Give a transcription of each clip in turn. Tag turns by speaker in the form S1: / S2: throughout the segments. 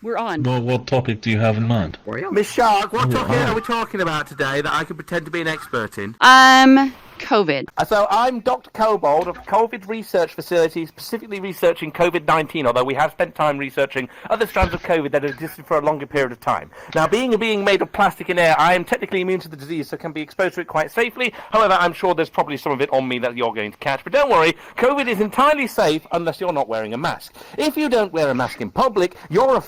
S1: We're on.
S2: Well, what topic do you have in mind?
S3: Miss Shark, what topic are we talking about today that I could pretend to be an expert in?
S1: COVID.
S3: So I'm Dr. Kobold of COVID Research Facility, specifically researching COVID-19, although we have spent time researching other strands of COVID that have existed for a longer period of time. Now, being a being made of plastic and air, I am technically immune to the disease, so can be exposed to it quite safely. However, I'm sure there's probably some of it on me that you're going to catch. But don't worry, COVID is entirely safe unless you're not wearing a mask. If you don't wear a mask in public, you're a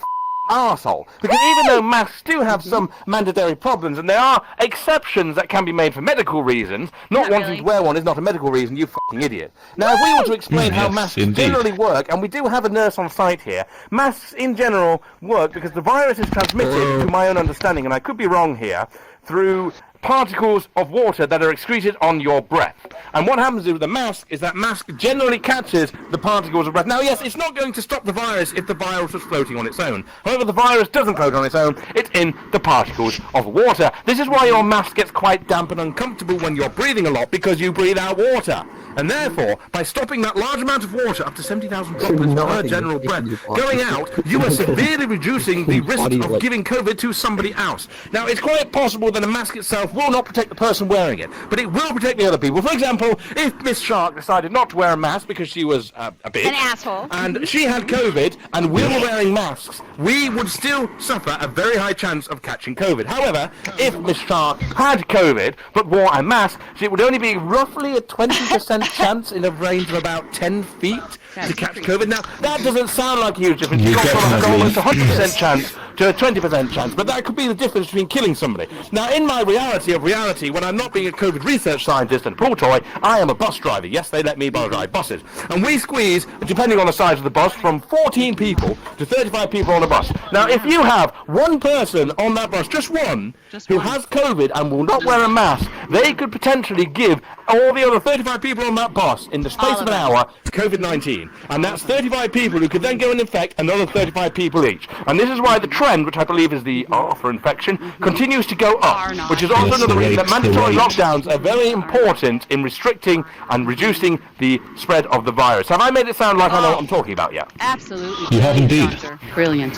S3: arsehole. Because even though masks do have some mandatory problems, and there are exceptions that can be made for medical reasons, not wanting to wear one is not a medical reason, you fucking idiot. Now, if we want to explain how masks generally work, and we do have a nurse on site here, masks in general work because the virus is transmitted, to my own understanding, and I could be wrong here, through particles of water that are excreted on your breath. And what happens with the mask is that mask generally catches the particles of breath. Now, yes, it's not going to stop the virus if the virus was floating on its own. However, the virus doesn't float on its own. It's in the particles of water. This is why your mask gets quite damp and uncomfortable when you're breathing a lot, because you breathe out water. And therefore, by stopping that large amount of water, up to 70,000 droplets per general breath, going out, you are severely reducing the risk of giving COVID to somebody else. Now, it's quite possible that a mask itself will not protect the person wearing it, but it will protect the other people. For example, if Miss Shark decided not to wear a mask because she was a bitch,
S1: an asshole,
S3: and she had COVID, and we were wearing masks, we would still suffer a very high chance of catching COVID. However, if Miss Shark had COVID but wore a mask, it would only be roughly a 20% chance in a range of about 10 feet to catch COVID. Now, that doesn't sound like a huge difference. You've got from almost a 100% chance to a 20% chance, but that could be the difference between killing somebody. Now, in my reality of reality, when I'm not being a COVID research scientist and a pool toy, I am a bus driver. Yes, they let me drive buses. And we squeeze, depending on the size of the bus, from 14 people to 35 people on a bus. Now, if you have one person on that bus, just one, who has COVID and will not wear a mask, they could potentially give all the other 35 people on that bus in the space of an hour COVID-19. And that's 35 people who could then go and infect another 35 people each. And this is why the trend, which I believe is the R for infection, continues to go up, which is also another reason that mandatory lockdowns are very important in restricting and reducing the spread of the virus. Have I made it sound like I know what I'm talking about yet?
S1: Absolutely.
S2: You have indeed.
S1: Doctor. Brilliant.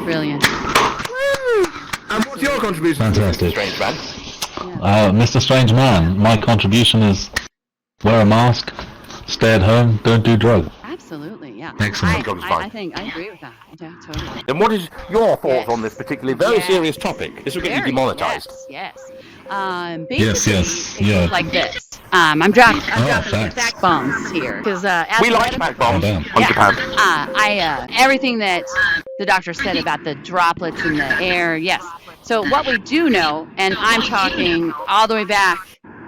S1: Brilliant.
S3: And what's your contribution?
S2: Fantastic.
S3: Strange man?
S2: Mr. Strange Man, my contribution is wear a mask, stay at home, don't do drugs.
S1: Absolutely, yeah.
S2: Excellent.
S1: I think I agree with that. Yeah, totally.
S3: Then what is your thoughts on this particularly very serious topic? This will get you demonetized.
S1: Yes.
S2: Yes.
S1: Basically, it goes like this. I'm dropping fact bombs here because
S3: we like fact bombs on Japan.
S1: Everything that the doctor said about the droplets in the air. Yes. So what we do know, and I'm talking all the way back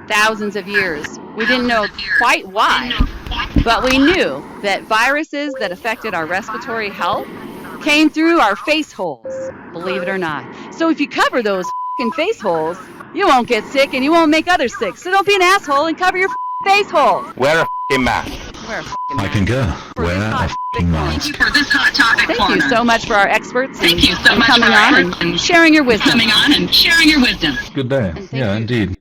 S1: thousands of years, we didn't know quite why, but we knew that viruses that affected our respiratory health came through our face holes, believe it or not. So if you cover those f***ing face holes, you won't get sick and you won't make others sick. So don't be an asshole and cover your face holes.
S3: Wear a f***ing mask.
S1: Wear a f***ing mask.
S2: I can go. Wear a f***ing mask.
S4: Thank you for this hot topic.
S1: Thank you so much for our experts
S4: Thank you so
S1: and
S4: much
S1: coming
S4: for
S1: on and sharing your wisdom.
S4: Coming on and sharing your wisdom.
S2: Good day. Yeah, indeed.